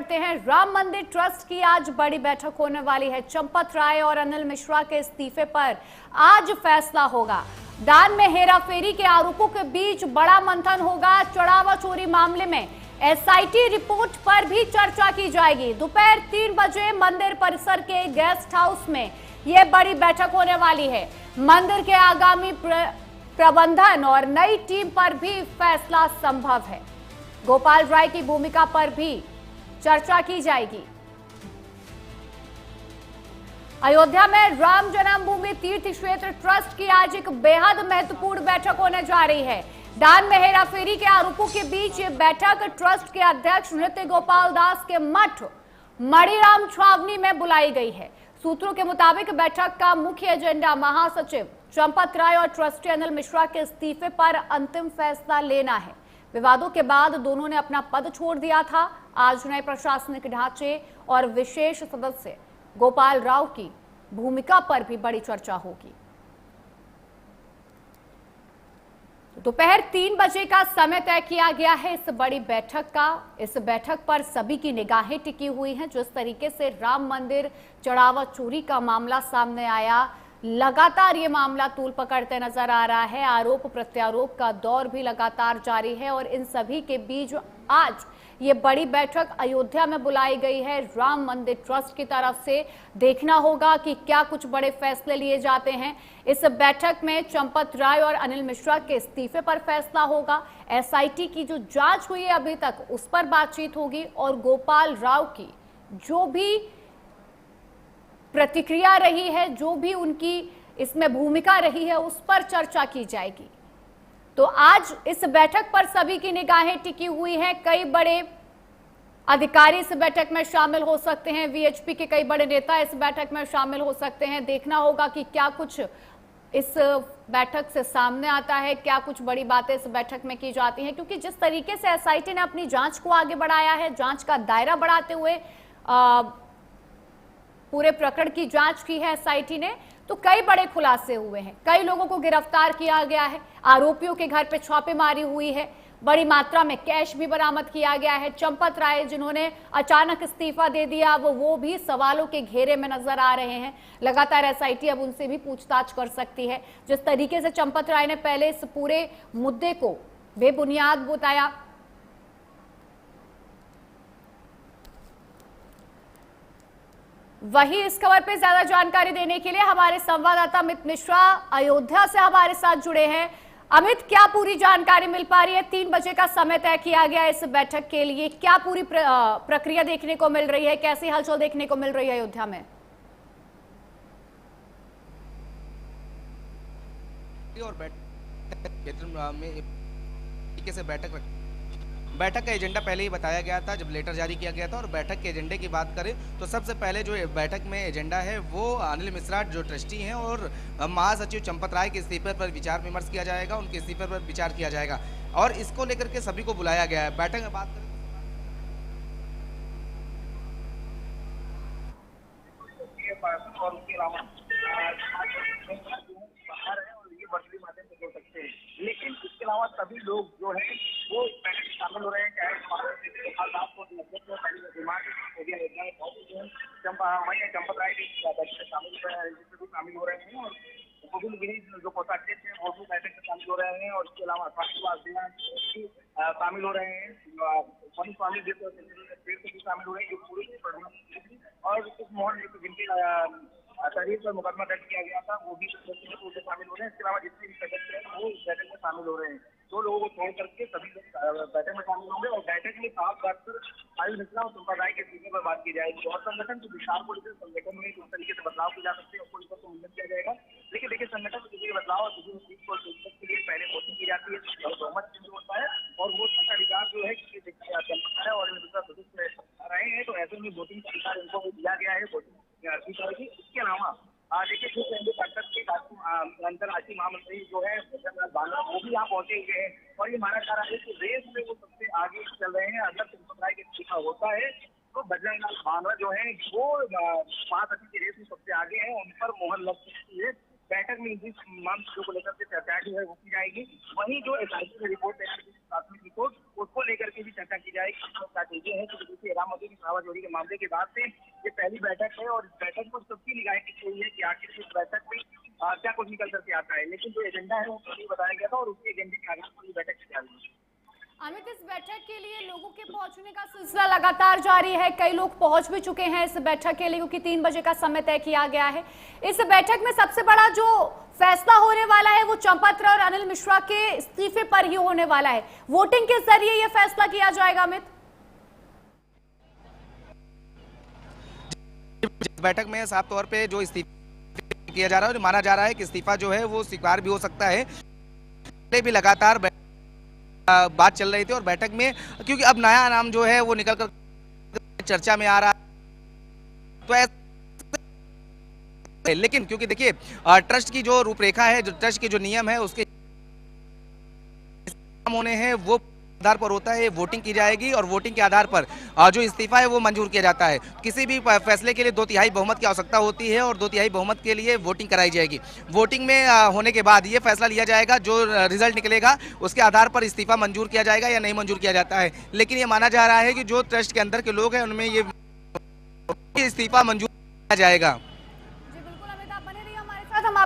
बढ़ते हैं। राम मंदिर ट्रस्ट की आज बड़ी बैठक होने वाली है। चंपत राय और अनिल मिश्रा के इस्तीफे पर आज फैसला होगा। दान में हेराफेरी के आरोपों के बीच बड़ा मंथन होगा। चढ़ावा चोरी मामले में एसआईटी रिपोर्ट पर भी चर्चा की जाएगी। दोपहर 3 बजे मंदिर परिसर के गेस्ट हाउस में यह बड़ी बैठक होने वाली है। मंदिर के आगामी प्रबंधन और नई टीम पर भी फैसला संभव है। गोपाल राय की भूमिका पर भी चर्चा की जाएगी। अयोध्या में राम जन्मभूमि तीर्थ क्षेत्र ट्रस्ट की आज एक बेहद महत्वपूर्ण बैठक होने जा रही है। दान में हेराफेरी के आरोपों के बीच ये बैठक ट्रस्ट के अध्यक्ष नृत्य गोपाल दास के मठ मणिराम छावनी में बुलाई गई है। सूत्रों के मुताबिक बैठक का मुख्य एजेंडा महासचिव चंपत राय और ट्रस्टी अनिल मिश्रा के इस्तीफे पर अंतिम फैसला लेना है। विवादों के बाद दोनों ने अपना पद छोड़ दिया था। आज नए प्रशासनिक ढांचे और विशेष सदस्य गोपाल राव की भूमिका पर भी बड़ी चर्चा होगी। दोपहर 3 बजे का समय तय किया गया है इस बड़ी बैठक का। इस बैठक पर सभी की निगाहें टिकी हुई हैं। जिस तरीके से राम मंदिर चढ़ावा चोरी का मामला सामने आया, लगातार ये मामला तूल पकड़ते नजर आ रहा है। आरोप प्रत्यारोप का दौर भी लगातार जारी है और इन सभी के बीच आज ये बड़ी बैठक अयोध्या में बुलाई गई है राम मंदिर ट्रस्ट की तरफ से। देखना होगा कि क्या कुछ बड़े फैसले लिए जाते हैं। इस बैठक में चंपत राय और अनिल मिश्रा के इस्तीफे पर फैसला होगा। एसआईटी की जो जांच हुई है अभी तक उस पर बातचीत होगी और गोपाल राव की जो भी प्रतिक्रिया रही है, जो भी उनकी इसमें भूमिका रही है, उस पर चर्चा की जाएगी। तो आज इस बैठक पर सभी की निगाहें टिकी हुई हैं। कई बड़े अधिकारी इस बैठक में शामिल हो सकते हैं। वीएचपी के कई बड़े नेता इस बैठक में शामिल हो सकते हैं। देखना होगा कि क्या कुछ इस बैठक से सामने आता है, क्या कुछ बड़ी बातें इस बैठक में की जाती हैं। क्योंकि जिस तरीके से एसआईटी ने अपनी जांच को आगे बढ़ाया है, जांच का दायरा बढ़ाते हुए पूरे प्रकरण की जांच की है एसआईटी ने, तो कई बड़े खुलासे हुए हैं। कई लोगों को गिरफ्तार किया गया है। आरोपियों के घर पे छापेमारी हुई है। बड़ी मात्रा में कैश भी बरामद किया गया है। चंपत राय जिन्होंने अचानक इस्तीफा दे दिया, वो भी सवालों के घेरे में नजर आ रहे हैं। लगातार एसआईटी अब उनसे भी पूछताछ कर सकती है। जिस तरीके से चंपत राय ने पहले इस पूरे मुद्दे को बेबुनियाद बताया, वही इस खबर पे ज्यादा जानकारी देने के लिए हमारे संवाददाता अमित मिश्रा अयोध्या से हमारे साथ जुड़े हैं। अमित, क्या पूरी जानकारी मिल पा रही है? 3 बजे का समय तय किया गया इस बैठक के लिए, क्या पूरी प्रक्रिया देखने को मिल रही है? कैसी हलचल देखने को मिल रही है अयोध्या में? और बैठक का एजेंडा पहले ही बताया गया था जब लेटर जारी किया गया था। और बैठक के एजेंडे की बात करें तो सबसे पहले जो बैठक में एजेंडा है वो अनिल मिश्रा जो ट्रस्टी हैं और महासचिव चंपत राय के इस्तीफे पर विचार विमर्श किया जाएगा, उनके इस्तीफे पर विचार किया जाएगा और इसको लेकर के सभी को बुलाया गया है। बैठक में बात करें लेकिन इसके अलावा सभी लोग जो है वो बैठक में शामिल हो रहे हैं। चाहे चंपत राय भी शामिल हो रहे हैं और गोविंद गिरी जो कोषाध्यक्ष हैं वो भी बैठक में शामिल हो रहे हैं और इसके अलावा शामिल हो रहे हैं। स्वामी शामिल हो रहे हैं जो पूरी और कुछ मोहन जिनके शरीर पर मुकदमा दर्ज किया गया था वो भी शामिल हो रहे हैं। इसके अलावा जितने भी सदस्य हैं वो बैठक में शामिल हो रहे हैं। 2 लोगों को छोड़ करके सभी लोग बैठक में शामिल होंगे और बैठक में साफ बात पर अनिल मिश्रा और चंपत राय के इस्तीफे पर बात की जाएगी। और संगठन जो विशाल को लेकर संगठन में किस तरीके से बदलाव किया जा सकते हैं उसको लेकर मुंडन किया जाएगा। लेकिन देखिए, संगठन में किसी बदलाव और किसी चीज को के लिए पहले वोटिंग की जाती है और बहुमत चेंज होता है और वो अधिकार जो है चंपत राय और अनिल मिश्रा सदस्य रहे हैं तो ऐसे में वोटिंग का अधिकार इनको भी दिया गया है। वोटिंग इसके अलावा देखिए अंतर्राष्ट्रीय महामंत्री जो है वो भी यहाँ पहुंचे हुए हैं और ये माना जा रहा है कि रेस में वो सबसे आगे चल रहे हैं। अगर चंपत राय के इस्तीफा होता है तो बजरंग लाल भानवा जो है वो महासचिव की रेस में सबसे आगे हैं, उन पर मोहर लग सकती है। बैठक में इस तमाम चीजों को लेकर के चर्चा जो है वो की जाएगी। वहीं जो एसआईटी की रिपोर्ट तैयार की, प्राथमिक रिपोर्ट, उसको लेकर के भी चर्चा की जाएगी। स्ट्रैटेजी है कि देखिए राम मंदिर की चारावा चोरी के मामले के बाद से ये पहली बैठक है और इस बैठक पर सबकी निगाहें टिकी हुई है कि आखिर इस बैठक में क्या कुछ निकल करके आता है। लेकिन जो एजेंडा है वो नहीं बताया गया था और उसके एजेंडे के आगे पूरी बैठक की जा रही है। अमित, इस बैठक के लिए लोगों के पहुंचने का सिलसिला लगातार जारी है। कई लोग पहुंच भी चुके हैं इस बैठक के लिए, क्योंकि 3 बजे का समय तय किया गया है। इस बैठक में सबसे बड़ा जो फैसला होने वाला है वो चंपत राय और अनिल मिश्रा के इस्तीफे पर ही होने वाला है। वोटिंग के जरिए यह फैसला किया जाएगा। अमित, बैठक में साफ तौर पे जो इस्तीफा किया जा रहा है और माना जा रहा है कि इस्तीफा जो है वो स्वीकार भी हो सकता है। पहले भी लगातार बात चल रही थी और बैठक में क्योंकि अब नया नाम जो है वो निकल कर चर्चा में आ रहा है, तो ऐसा लेकिन क्योंकि देखिए ट्रस्ट की जो रूपरेखा है, जो ट्रस्ट के जो नियम है उसके होने हैं वो आधार पर होता है। वोटिंग की जाएगी और वोटिंग के आधार पर जो इस्तीफा है वो मंजूर किया जाता है। किसी भी फैसले के लिए 2/3 बहुमत की आवश्यकता होती है और 2/3 बहुमत के लिए वोटिंग कराई जाएगी। वोटिंग में होने के बाद ये फैसला लिया जाएगा, जो रिजल्ट निकलेगा उसके आधार पर इस्तीफा मंजूर किया जाएगा या नहीं मंजूर किया जाता है। लेकिन ये माना जा रहा है कि जो ट्रस्ट के अंदर के लोग हैं उनमें ये इस्तीफा मंजूर किया जाएगा।